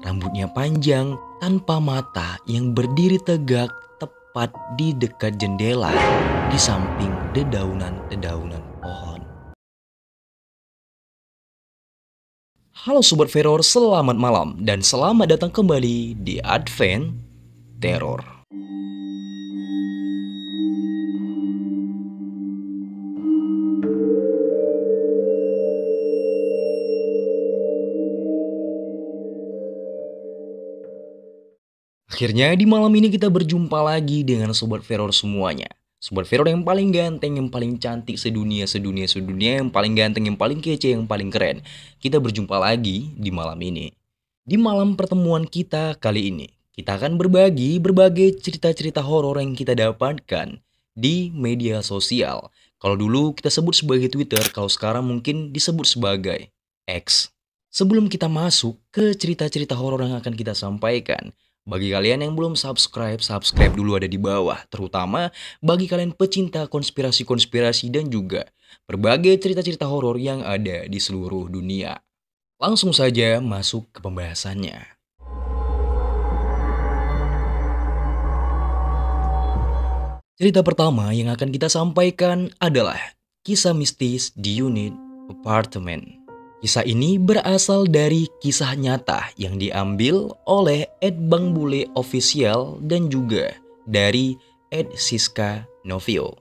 rambutnya panjang, tanpa mata, yang berdiri tegak tepat di dekat jendela di samping dedaunan-dedaunan pohon. Halo Sobat Teror, selamat malam dan selamat datang kembali di Advent Teror. Akhirnya di malam ini kita berjumpa lagi dengan Sobat Teror semuanya. Sobat Teror yang paling ganteng, yang paling cantik sedunia, yang paling ganteng, yang paling kece, yang paling keren. Kita berjumpa lagi di malam ini. Di malam pertemuan kita kali ini, kita akan berbagi berbagai cerita-cerita horor yang kita dapatkan di media sosial. Kalau dulu kita sebut sebagai Twitter, kalau sekarang mungkin disebut sebagai X. Sebelum kita masuk ke cerita-cerita horor yang akan kita sampaikan, bagi kalian yang belum subscribe dulu ada di bawah. Terutama bagi kalian pecinta konspirasi-konspirasi dan juga berbagai cerita-cerita horor yang ada di seluruh dunia. Langsung saja masuk ke pembahasannya. Cerita pertama yang akan kita sampaikan adalah kisah mistis di unit apartemen. Kisah ini berasal dari kisah nyata yang diambil oleh @bangbule official dan juga dari @siska_novio.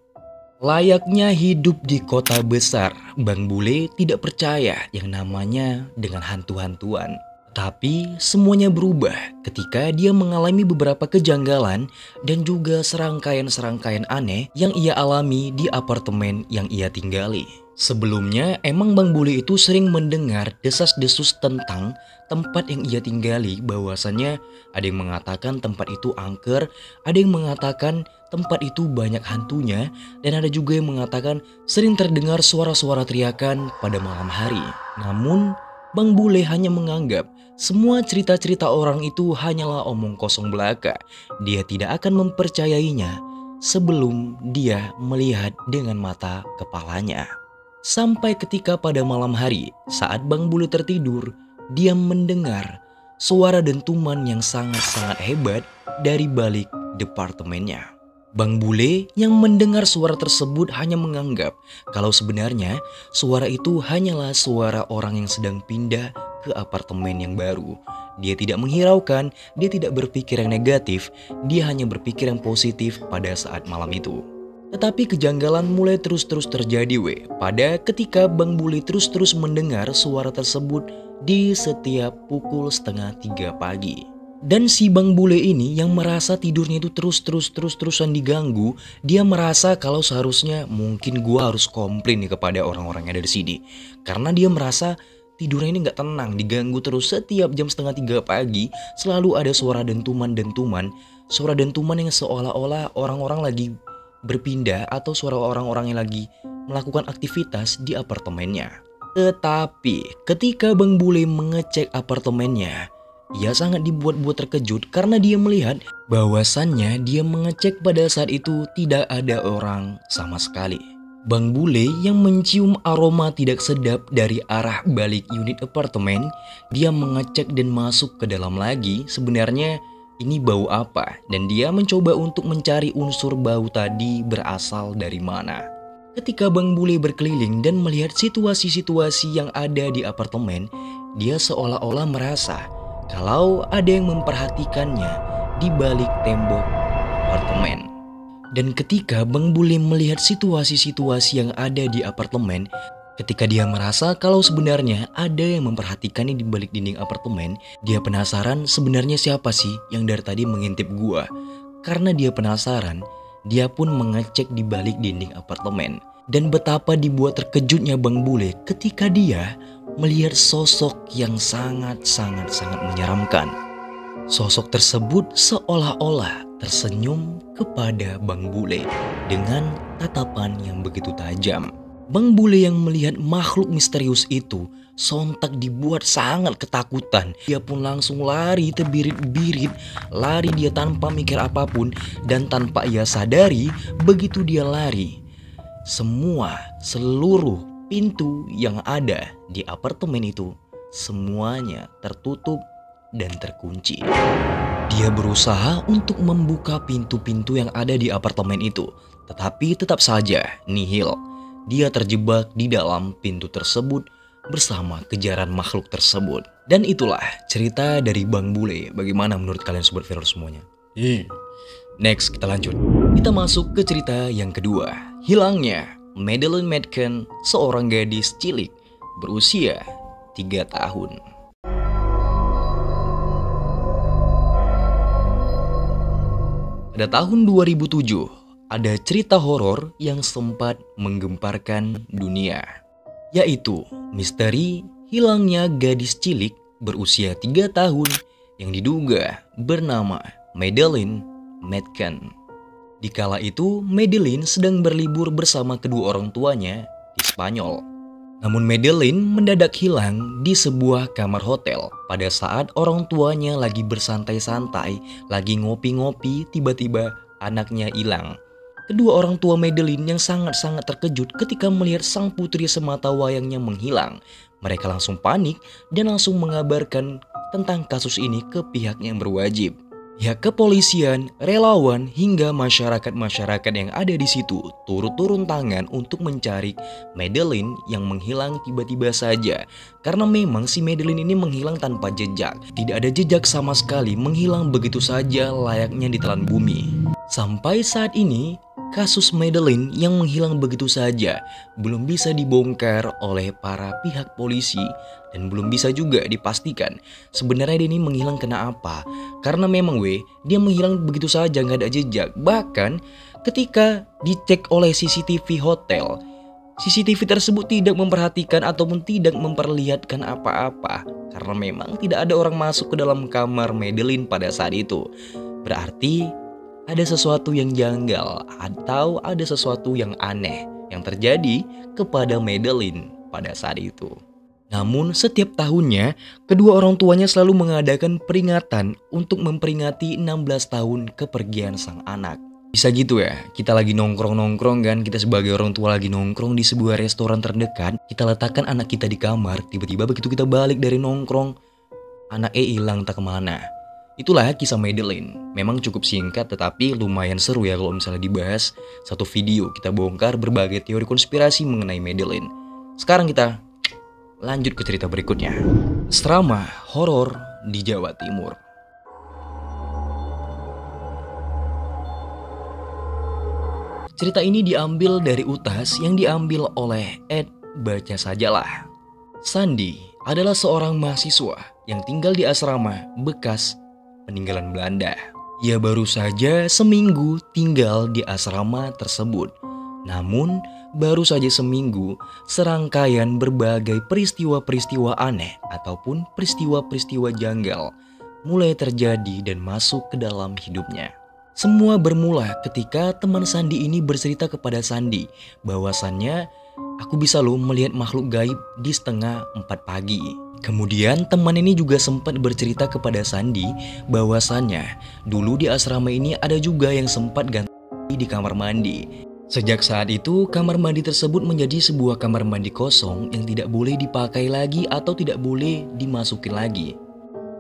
Layaknya hidup di kota besar, Bang Bule tidak percaya yang namanya dengan hantu-hantuan. Tapi semuanya berubah ketika dia mengalami beberapa kejanggalan dan juga serangkaian-serangkaian aneh yang ia alami di apartemen yang ia tinggali. Sebelumnya emang Bang Bule itu sering mendengar desas-desus tentang tempat yang ia tinggali, bahwasannya ada yang mengatakan tempat itu angker, ada yang mengatakan tempat itu banyak hantunya, dan ada juga yang mengatakan sering terdengar suara-suara teriakan pada malam hari. Namun Bang Bule hanya menganggap semua cerita-cerita orang itu hanyalah omong kosong belaka. Dia tidak akan mempercayainya sebelum dia melihat dengan mata kepalanya. Sampai ketika pada malam hari saat Bang Bule tertidur, dia mendengar suara dentuman yang sangat-sangat hebat dari balik departemennya. Bang Bule yang mendengar suara tersebut hanya menganggap kalau sebenarnya suara itu hanyalah suara orang yang sedang pindah ke apartemen yang baru. Dia tidak menghiraukan, dia tidak berpikir yang negatif, dia hanya berpikir yang positif pada saat malam itu. Tetapi kejanggalan mulai terus-terus terjadi pada ketika Bang Bule terus-terus mendengar suara tersebut di setiap pukul 2:30 pagi. Dan si Bang Bule ini yang merasa tidurnya itu terus-terusan diganggu, dia merasa kalau seharusnya mungkin gua harus komplain nih kepada orang-orang yang ada di sini. Karena dia merasa tidurnya ini gak tenang, diganggu terus setiap jam 2:30 pagi, selalu ada suara dentuman-dentuman, suara dentuman yang seolah-olah orang-orang lagi berpindah atau suara orang-orang yang lagi melakukan aktivitas di apartemennya. Tetapi ketika Bang Bule mengecek apartemennya, ia sangat dibuat-buat terkejut karena dia melihat bahwasannya dia mengecek pada saat itu tidak ada orang sama sekali. Bang Bule yang mencium aroma tidak sedap dari arah balik unit apartemen, dia mengecek dan masuk ke dalam lagi. Sebenarnya ini bau apa? Dan dia mencoba untuk mencari unsur bau tadi berasal dari mana. Ketika Bang Bule berkeliling dan melihat situasi-situasi yang ada di apartemen, dia seolah-olah merasa kalau ada yang memperhatikannya di balik tembok apartemen. Dan ketika Bang Bule melihat situasi-situasi yang ada di apartemen, ketika dia merasa kalau sebenarnya ada yang memperhatikannya di balik dinding apartemen, dia penasaran sebenarnya siapa sih yang dari tadi mengintip gua. Karena dia penasaran, dia pun mengecek di balik dinding apartemen. Dan betapa dibuat terkejutnya Bang Bule ketika dia melihat sosok yang sangat menyeramkan. Sosok tersebut seolah-olah tersenyum kepada Bang Bule dengan tatapan yang begitu tajam. Bang Bule yang melihat makhluk misterius itu sontak dibuat sangat ketakutan. Dia pun langsung lari terbirit-birit, lari dia tanpa mikir apapun, dan tanpa ia sadari begitu dia lari, seluruh pintu yang ada di apartemen itu semuanya tertutup dan terkunci. Dia berusaha untuk membuka pintu-pintu yang ada di apartemen itu, tetapi tetap saja nihil. Dia terjebak di dalam pintu tersebut bersama kejaran makhluk tersebut. Dan itulah cerita dari Bang Bule. Bagaimana menurut kalian Sobat Firol semuanya? Next, kita lanjut. Kita masuk ke cerita yang kedua. Hilangnya Madeleine Madken, seorang gadis cilik berusia 3 tahun. Pada tahun 2007, ada cerita horor yang sempat menggemparkan dunia, yaitu misteri hilangnya gadis cilik berusia 3 tahun yang diduga bernama Madeleine Madken. Di kala itu, Madeleine sedang berlibur bersama kedua orang tuanya di Spanyol. Namun Madeleine mendadak hilang di sebuah kamar hotel pada saat orang tuanya lagi bersantai-santai, lagi ngopi-ngopi, tiba-tiba anaknya hilang. Kedua orang tua Madeleine yang sangat-sangat terkejut ketika melihat sang putri semata wayangnya menghilang. Mereka langsung panik dan langsung mengabarkan tentang kasus ini ke pihak yang berwajib. Pihak kepolisian, relawan, hingga masyarakat-masyarakat yang ada di situ turut turun tangan untuk mencari Madeleine yang menghilang tiba-tiba saja. Karena memang si Madeleine ini menghilang tanpa jejak. Tidak ada jejak sama sekali, menghilang begitu saja layaknya ditelan bumi. Sampai saat ini, kasus Madeleine yang menghilang begitu saja belum bisa dibongkar oleh para pihak polisi dan belum bisa juga dipastikan sebenarnya dia ini menghilang kena apa. Karena memang dia menghilang begitu saja, nggak ada jejak. Bahkan ketika dicek oleh CCTV hotel, CCTV tersebut tidak memperhatikan ataupun tidak memperlihatkan apa-apa. Karena memang tidak ada orang masuk ke dalam kamar Madeleine pada saat itu. Berarti ada sesuatu yang janggal atau ada sesuatu yang aneh yang terjadi kepada Madeleine pada saat itu. Namun setiap tahunnya, kedua orang tuanya selalu mengadakan peringatan untuk memperingati 16 tahun kepergian sang anak. Bisa gitu ya, kita lagi nongkrong-nongkrong kan, kita sebagai orang tua lagi nongkrong di sebuah restoran terdekat, kita letakkan anak kita di kamar, tiba-tiba begitu kita balik dari nongkrong, anaknya hilang tak kemana. Itulah kisah Madeleine. Memang cukup singkat tetapi lumayan seru ya kalau misalnya dibahas satu video. Kita bongkar berbagai teori konspirasi mengenai Madeleine. Sekarang kita lanjut ke cerita berikutnya. Asrama horor di Jawa Timur. Cerita ini diambil dari utas yang diambil oleh Ed Baca Sajalah. Sandi adalah seorang mahasiswa yang tinggal di asrama bekas peninggalan Belanda. Ia baru saja seminggu tinggal di asrama tersebut. Namun, baru saja seminggu, serangkaian berbagai peristiwa-peristiwa aneh ataupun peristiwa-peristiwa janggal mulai terjadi dan masuk ke dalam hidupnya. Semua bermula ketika teman Sandi ini bercerita kepada Sandi bahwasannya aku bisa loh melihat makhluk gaib di setengah 4 pagi. Kemudian teman ini juga sempat bercerita kepada Sandi bahwasannya dulu di asrama ini ada juga yang sempat ganti di kamar mandi. Sejak saat itu kamar mandi tersebut menjadi sebuah kamar mandi kosong yang tidak boleh dipakai lagi atau tidak boleh dimasukin lagi.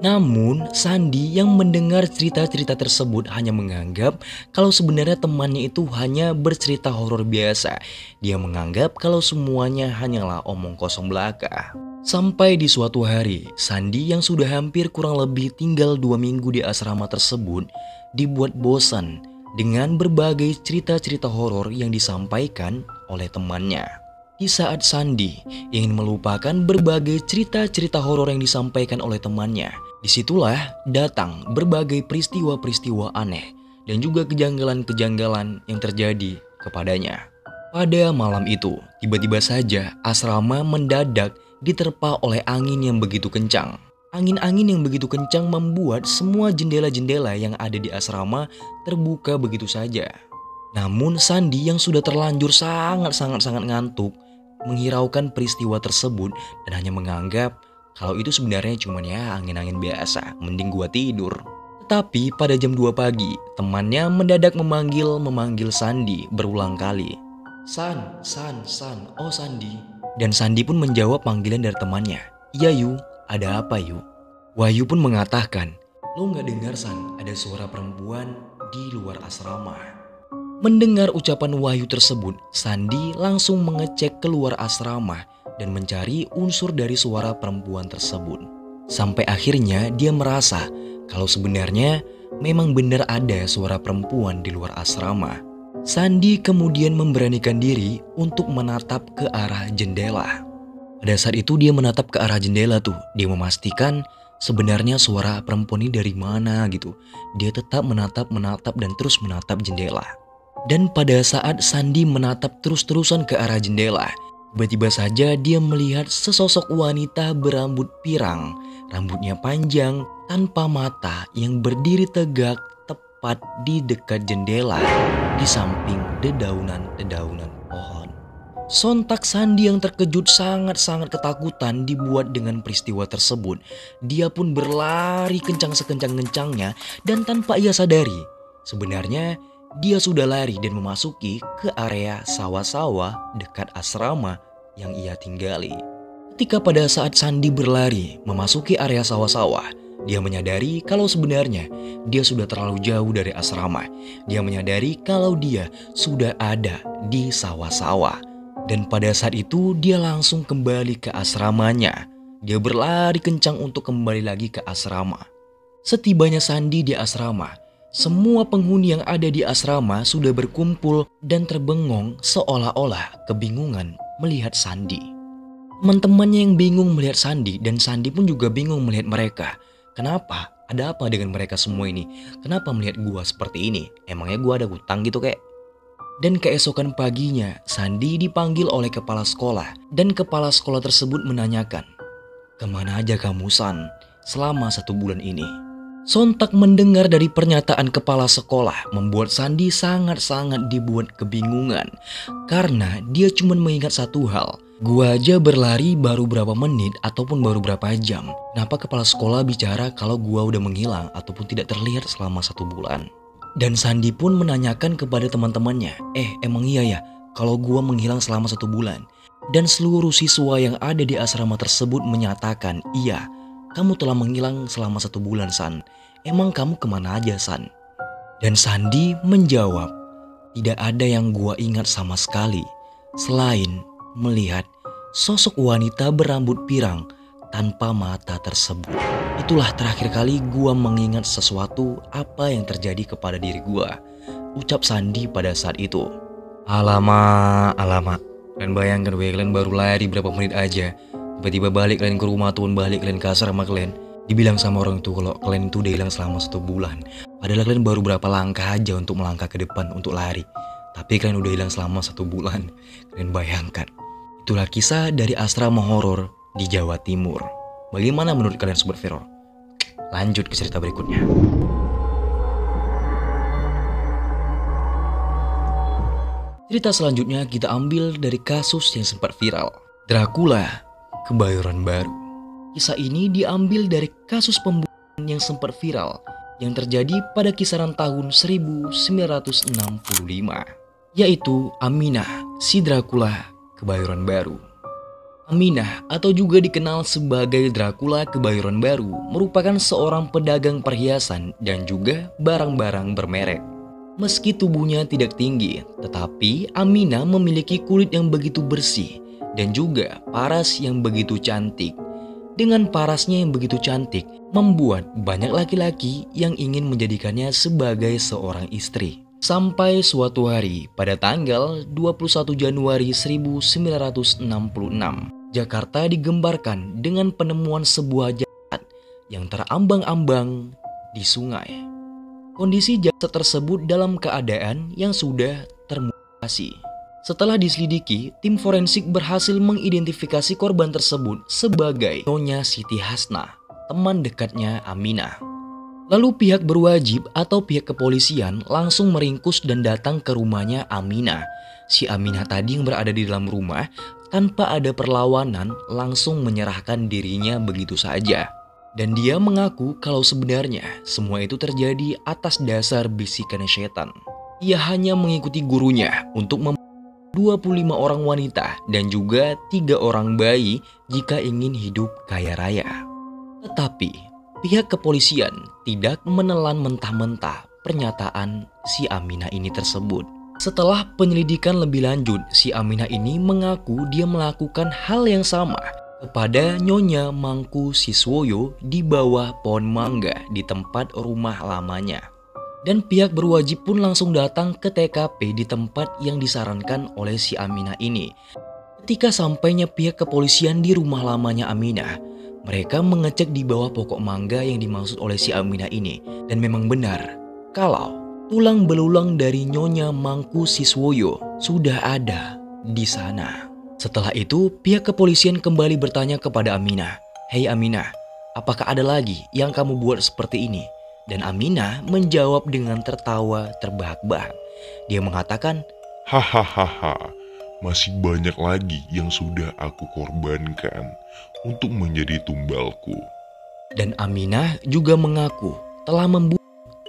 Namun Sandi yang mendengar cerita-cerita tersebut hanya menganggap kalau sebenarnya temannya itu hanya bercerita horor biasa. Dia menganggap kalau semuanya hanyalah omong kosong belaka. Sampai di suatu hari, Sandi yang sudah hampir kurang lebih tinggal 2 minggu di asrama tersebut dibuat bosan dengan berbagai cerita-cerita horor yang disampaikan oleh temannya. Di saat Sandi ingin melupakan berbagai cerita-cerita horor yang disampaikan oleh temannya, disitulah datang berbagai peristiwa-peristiwa aneh dan juga kejanggalan-kejanggalan yang terjadi kepadanya. Pada malam itu, tiba-tiba saja asrama mendadak diterpa oleh angin yang begitu kencang. Angin-angin yang begitu kencang membuat semua jendela-jendela yang ada di asrama terbuka begitu saja. Namun Sandi yang sudah terlanjur sangat ngantuk menghiraukan peristiwa tersebut dan hanya menganggap kalau itu sebenarnya cuma ya angin-angin biasa, mending gua tidur. Tetapi pada jam 2 pagi, temannya mendadak memanggil Sandi berulang kali. San, oh Sandi. Dan Sandi pun menjawab panggilan dari temannya. Iya Yu, ada apa Yu? Wahyu pun mengatakan, "Lo nggak dengar San, ada suara perempuan di luar asrama." Mendengar ucapan Wahyu tersebut, Sandi langsung mengecek keluar asrama dan mencari unsur dari suara perempuan tersebut. Sampai akhirnya dia merasa kalau sebenarnya memang benar ada suara perempuan di luar asrama. Sandi kemudian memberanikan diri untuk menatap ke arah jendela. Pada saat itu dia menatap ke arah jendela tuh. Dia memastikan sebenarnya suara perempuan ini dari mana gitu. Dia tetap menatap dan terus menatap jendela. Dan pada saat Sandi menatap terus-terusan ke arah jendela, tiba-tiba saja dia melihat sesosok wanita berambut pirang, rambutnya panjang, tanpa mata yang berdiri tegak tepat di dekat jendela di samping dedaunan pohon. Sontak Sandi yang terkejut sangat-sangat ketakutan dibuat dengan peristiwa tersebut. Dia pun berlari kencang sekencang-kencangnya dan tanpa ia sadari, sebenarnya dia sudah lari dan memasuki ke area sawah-sawah dekat asrama yang ia tinggali. Ketika pada saat Sandi berlari memasuki area sawah-sawah, dia menyadari kalau sebenarnya dia sudah terlalu jauh dari asrama. Dia menyadari kalau dia sudah ada di sawah-sawah. Dan pada saat itu dia langsung kembali ke asramanya. Dia berlari kencang untuk kembali lagi ke asrama. Setibanya Sandi di asrama, semua penghuni yang ada di asrama sudah berkumpul dan terbengong seolah-olah kebingungan melihat Sandi. Teman-temannya yang bingung melihat Sandi dan Sandi pun juga bingung melihat mereka. Kenapa? Ada apa dengan mereka semua ini? Kenapa melihat gua seperti ini? Emangnya gua ada hutang gitu kek? Dan keesokan paginya Sandi dipanggil oleh kepala sekolah dan kepala sekolah tersebut menanyakan, "Kemana aja kamu San selama 1 bulan ini?" Sontak mendengar dari pernyataan kepala sekolah membuat Sandi sangat-sangat dibuat kebingungan. Karena dia cuma mengingat satu hal, gua aja berlari baru berapa menit ataupun baru berapa jam. Kenapa kepala sekolah bicara kalau gua udah menghilang ataupun tidak terlihat selama 1 bulan? Dan Sandi pun menanyakan kepada teman-temannya, emang iya ya kalau gua menghilang selama 1 bulan? Dan seluruh siswa yang ada di asrama tersebut menyatakan, iya, kamu telah menghilang selama 1 bulan San. Emang kamu kemana aja San? Dan Sandi menjawab, tidak ada yang gua ingat sama sekali selain melihat sosok wanita berambut pirang tanpa mata tersebut. Itulah terakhir kali gua mengingat sesuatu apa yang terjadi kepada diri gua, ucap Sandi pada saat itu. Alamak. Dan bayangkan kalian baru lari berapa menit aja, tiba-tiba balik kalian ke rumah ataupun balik kalian ke asrama kalian, dibilang sama orang itu kalau kalian itu udah hilang selama 1 bulan. Padahal kalian baru berapa langkah aja untuk melangkah ke depan untuk lari, tapi kalian udah hilang selama 1 bulan. Kalian bayangkan. Itulah kisah dari asrama horor di Jawa Timur. Bagaimana menurut kalian Sobat Firor? Lanjut ke cerita berikutnya. Cerita selanjutnya kita ambil dari kasus yang sempat viral, Dracula Kebayoran Baru. Kisah ini diambil dari kasus pembunuhan yang sempat viral yang terjadi pada kisaran tahun 1965, yaitu Aminah si Dracula Kebayoran Baru. Aminah atau juga dikenal sebagai Dracula Kebayoran Baru merupakan seorang pedagang perhiasan dan juga barang-barang bermerek. Meski tubuhnya tidak tinggi, tetapi Aminah memiliki kulit yang begitu bersih dan juga paras yang begitu cantik. Dengan parasnya yang begitu cantik, membuat banyak laki-laki yang ingin menjadikannya sebagai seorang istri. Sampai suatu hari pada tanggal 21 Januari 1966, Jakarta digembarkan dengan penemuan sebuah jasad yang terambang-ambang di sungai. Kondisi jasad tersebut dalam keadaan yang sudah termutilasi. Setelah diselidiki, tim forensik berhasil mengidentifikasi korban tersebut sebagai Nyonya Siti Hasnah, teman dekatnya Aminah. Lalu pihak berwajib atau pihak kepolisian langsung meringkus dan datang ke rumahnya Aminah. Si Aminah tadi yang berada di dalam rumah tanpa ada perlawanan langsung menyerahkan dirinya begitu saja. Dan dia mengaku kalau sebenarnya semua itu terjadi atas dasar bisikan setan. Ia hanya mengikuti gurunya untuk 25 orang wanita dan juga 3 orang bayi jika ingin hidup kaya raya. Tetapi Pihak kepolisian tidak menelan mentah-mentah pernyataan si Aminah ini tersebut. Setelah penyelidikan lebih lanjut, si Aminah ini mengaku dia melakukan hal yang sama kepada Nyonya Mangku Siswoyo di bawah pohon mangga di tempat rumah lamanya. Dan pihak berwajib pun langsung datang ke TKP di tempat yang disarankan oleh si Aminah ini. Ketika sampainya pihak kepolisian di rumah lamanya Aminah, mereka mengecek di bawah pokok mangga yang dimaksud oleh si Aminah ini. Dan memang benar, kalau tulang belulang dari Nyonya Mangku Siswoyo sudah ada di sana. Setelah itu, pihak kepolisian kembali bertanya kepada Aminah, "Hei Aminah, apakah ada lagi yang kamu buat seperti ini?" Dan Aminah menjawab dengan tertawa terbahak-bahak. Dia mengatakan, Hahaha, masih banyak lagi yang sudah aku korbankan untuk menjadi tumbalku. dan Aminah juga mengaku telah membunuh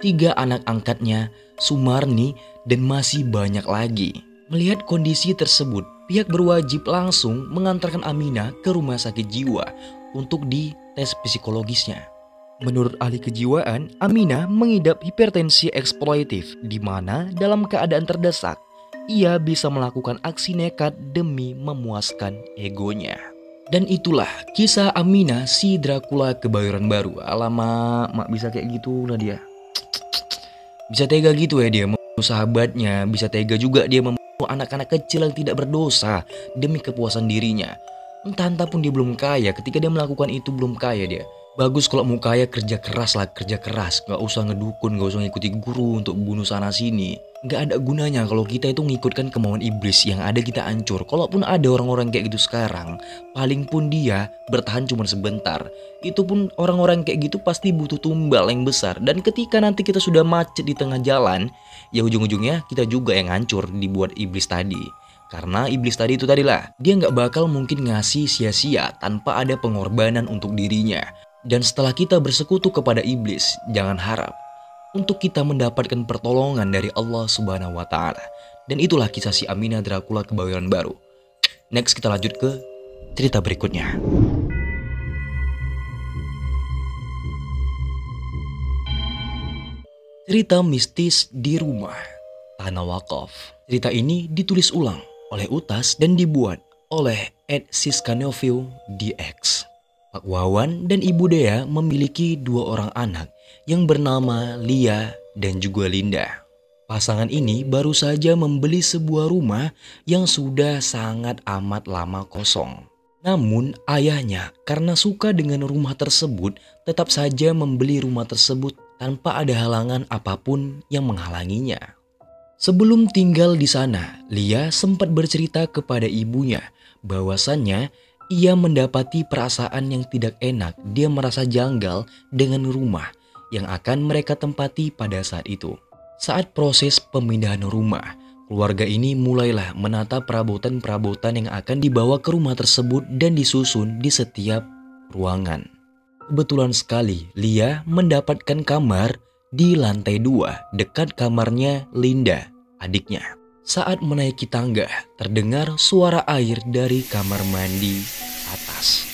3 anak angkatnya, Sumarni, dan masih banyak lagi. Melihat kondisi tersebut, pihak berwajib langsung mengantarkan Aminah ke rumah sakit jiwa untuk dites psikologisnya. Menurut ahli kejiwaan, Aminah mengidap hipertensi eksploitif di mana dalam keadaan terdesak, ia bisa melakukan aksi nekat demi memuaskan egonya. Dan itulah kisah Aminah si Dracula Kebayoran Baru. Alamak, mak bisa kayak gitu lah dia. Bisa tega gitu ya dia membunuh sahabatnya, bisa tega juga dia membunuh anak-anak kecil yang tidak berdosa demi kepuasan dirinya. Entah-entah pun dia belum kaya, ketika dia melakukan itu belum kaya dia. Bagus kalau mau kaya kerja keras lah, kerja keras. Gak usah ngedukun, gak usah ngikuti guru untuk bunuh sana sini. Gak ada gunanya kalau kita itu ngikutkan kemauan iblis, yang ada kita hancur. Kalaupun ada orang-orang kayak gitu sekarang, paling pun dia bertahan cuma sebentar. Itu pun orang-orang kayak gitu pasti butuh tumbal yang besar. Dan ketika nanti kita sudah macet di tengah jalan, ya ujung-ujungnya kita juga yang hancur dibuat iblis tadi. Karena iblis tadi itu tadilah, dia nggak bakal mungkin ngasih sia-sia tanpa ada pengorbanan untuk dirinya. Dan setelah kita bersekutu kepada iblis, jangan harap untuk kita mendapatkan pertolongan dari Allah Subhanahu wa Ta'ala. Dan itulah kisah si Aminah Dracula Kebayoran Baru. Next kita lanjut ke cerita berikutnya. Cerita mistis di rumah Tanah Wakaf. Cerita ini ditulis ulang oleh Utas dan dibuat oleh Ed Siskanovio DX. Pak Wawan dan Ibu Dea memiliki 2 orang anak yang bernama Lia dan juga Linda. Pasangan ini baru saja membeli sebuah rumah yang sudah sangat amat lama kosong. Namun ayahnya karena suka dengan rumah tersebut tetap saja membeli rumah tersebut tanpa ada halangan apapun yang menghalanginya. Sebelum tinggal di sana, Lia sempat bercerita kepada ibunya bahwasannya ia mendapati perasaan yang tidak enak. Dia merasa janggal dengan rumah yang akan mereka tempati pada saat itu. Saat proses pemindahan rumah, keluarga ini mulailah menata perabotan-perabotan yang akan dibawa ke rumah tersebut dan disusun di setiap ruangan. Kebetulan sekali, Lia mendapatkan kamar di lantai 2 dekat kamarnya Linda, adiknya. Saat menaiki tangga, terdengar suara air dari kamar mandi atas.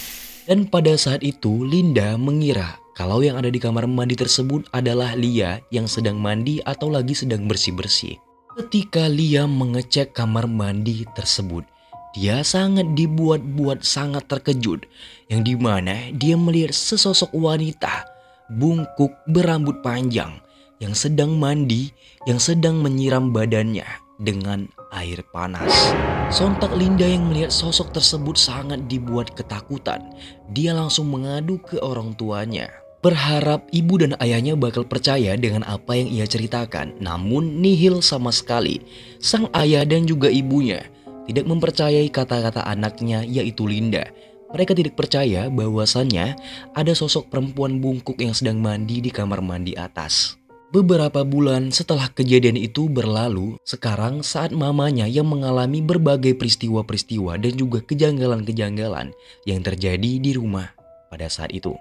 Dan pada saat itu, Linda mengira kalau yang ada di kamar mandi tersebut adalah Lia yang sedang mandi atau lagi sedang bersih-bersih. Ketika Lia mengecek kamar mandi tersebut, dia sangat dibuat-buat sangat terkejut. Yang dimana dia melihat sesosok wanita bungkuk berambut panjang yang sedang mandi, yang sedang menyiram badannya dengan air panas. Sontak Linda yang melihat sosok tersebut sangat dibuat ketakutan. Dia langsung mengadu ke orang tuanya, berharap ibu dan ayahnya bakal percaya dengan apa yang ia ceritakan. Namun nihil sama sekali. Sang ayah dan juga ibunya tidak mempercayai kata-kata anaknya, yaitu Linda. Mereka tidak percaya bahwasannya ada sosok perempuan bungkuk yang sedang mandi di kamar mandi atas. Beberapa bulan setelah kejadian itu berlalu, sekarang saat mamanya yang mengalami berbagai peristiwa-peristiwa dan juga kejanggalan-kejanggalan yang terjadi di rumah pada saat itu.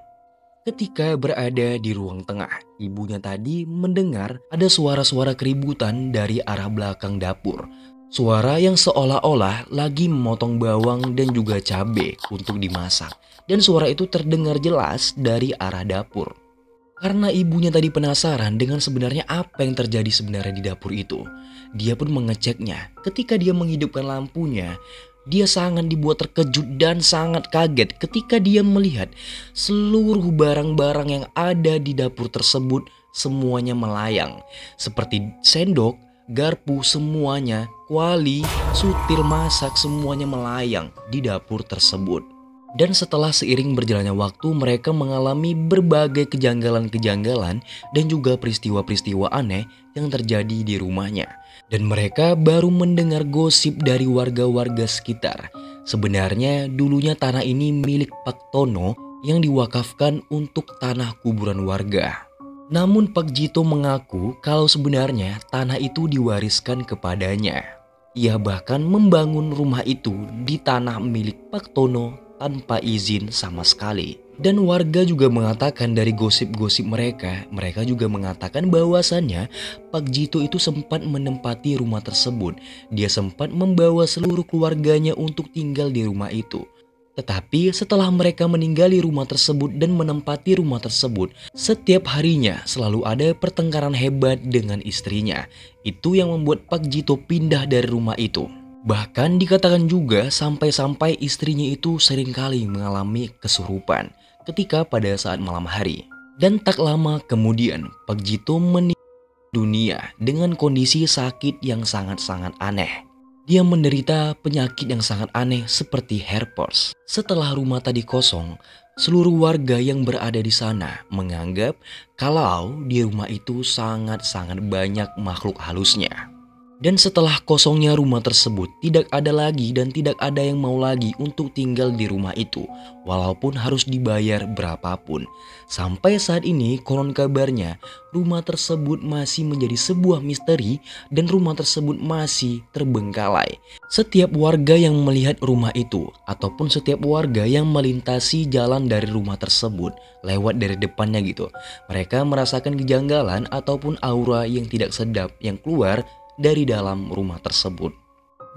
Ketika berada di ruang tengah, ibunya tadi mendengar ada suara-suara keributan dari arah belakang dapur. Suara yang seolah-olah lagi memotong bawang dan juga cabai untuk dimasak. Dan suara itu terdengar jelas dari arah dapur. Karena ibunya tadi penasaran dengan sebenarnya apa yang terjadi sebenarnya di dapur itu. Dia pun mengeceknya. Ketika dia menghidupkan lampunya, dia sangat dibuat terkejut dan sangat kaget ketika dia melihat seluruh barang-barang yang ada di dapur tersebut semuanya melayang. Seperti sendok, garpu semuanya, kuali, sutil masak semuanya melayang di dapur tersebut. Dan setelah seiring berjalannya waktu mereka mengalami berbagai kejanggalan-kejanggalan dan juga peristiwa-peristiwa aneh yang terjadi di rumahnya. Dan mereka baru mendengar gosip dari warga-warga sekitar. Sebenarnya dulunya tanah ini milik Pak Tono yang diwakafkan untuk tanah kuburan warga. Namun Pak Jito mengaku kalau sebenarnya tanah itu diwariskan kepadanya. Ia bahkan membangun rumah itu di tanah milik Pak Tono tanpa izin sama sekali. Dan warga juga mengatakan dari gosip-gosip mereka juga mengatakan bahwasannya Pak Jito itu sempat menempati rumah tersebut. Dia sempat membawa seluruh keluarganya untuk tinggal di rumah itu. Tetapi setelah mereka meninggali rumah tersebut dan menempati rumah tersebut, setiap harinya selalu ada pertengkaran hebat dengan istrinya. Itu yang membuat Pak Jito pindah dari rumah itu. Bahkan dikatakan juga sampai-sampai istrinya itu seringkali mengalami kesurupan ketika pada saat malam hari. Dan tak lama kemudian Pak Jito meninggal dunia dengan kondisi sakit yang sangat-sangat aneh. Dia menderita penyakit yang sangat aneh seperti herpes. Setelah rumah tadi kosong, seluruh warga yang berada di sana menganggap kalau di rumah itu sangat-sangat banyak makhluk halusnya. Dan setelah kosongnya rumah tersebut, tidak ada lagi dan tidak ada yang mau lagi untuk tinggal di rumah itu, walaupun harus dibayar berapapun. Sampai saat ini, konon kabarnya, rumah tersebut masih menjadi sebuah misteri dan rumah tersebut masih terbengkalai. Setiap warga yang melihat rumah itu, ataupun setiap warga yang melintasi jalan dari rumah tersebut, lewat dari depannya gitu, mereka merasakan kejanggalan ataupun aura yang tidak sedap yang keluar dari dalam rumah tersebut.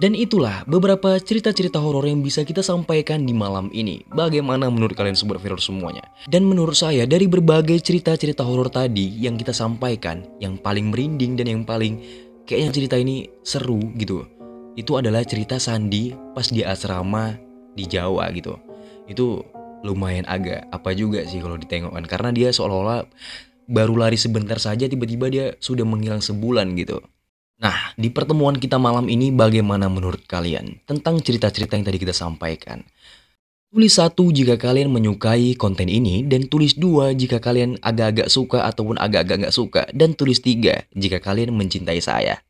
Dan itulah beberapa cerita-cerita horor yang bisa kita sampaikan di malam ini. Bagaimana menurut kalian Sobat Horor semuanya? Dan menurut saya dari berbagai cerita-cerita horor tadi yang kita sampaikan, yang paling merinding dan yang paling kayaknya cerita ini seru gitu, itu adalah cerita Sandi pas di asrama di Jawa gitu. Itu lumayan agak apa juga sih kalau ditengokkan, karena dia seolah-olah baru lari sebentar saja tiba-tiba dia sudah menghilang sebulan gitu. Nah, di pertemuan kita malam ini bagaimana menurut kalian tentang cerita-cerita yang tadi kita sampaikan? Tulis 1 jika kalian menyukai konten ini, dan tulis 2 jika kalian agak-agak suka ataupun agak-agak nggak suka, dan tulis 3 jika kalian mencintai saya.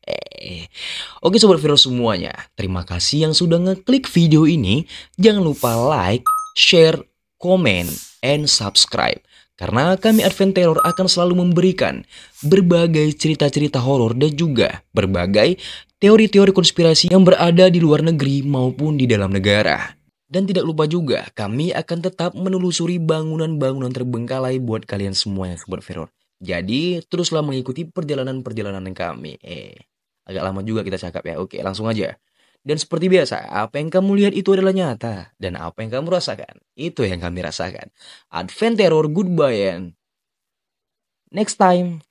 Oke Sobat Viro semuanya, terima kasih yang sudah ngeklik video ini. Jangan lupa like, share, komen, and subscribe. Karena kami Advent Terror akan selalu memberikan berbagai cerita-cerita horor dan juga berbagai teori-teori konspirasi yang berada di luar negeri maupun di dalam negara. Dan tidak lupa juga kami akan tetap menelusuri bangunan-bangunan terbengkalai buat kalian semua yang Sobat Terror. Jadi teruslah mengikuti perjalanan-perjalanan kami. Agak lama juga kita cakap ya. Oke, langsung aja. Dan seperti biasa, apa yang kamu lihat itu adalah nyata. Dan apa yang kamu rasakan, itu yang kami rasakan. Advent Terror, goodbye and next time.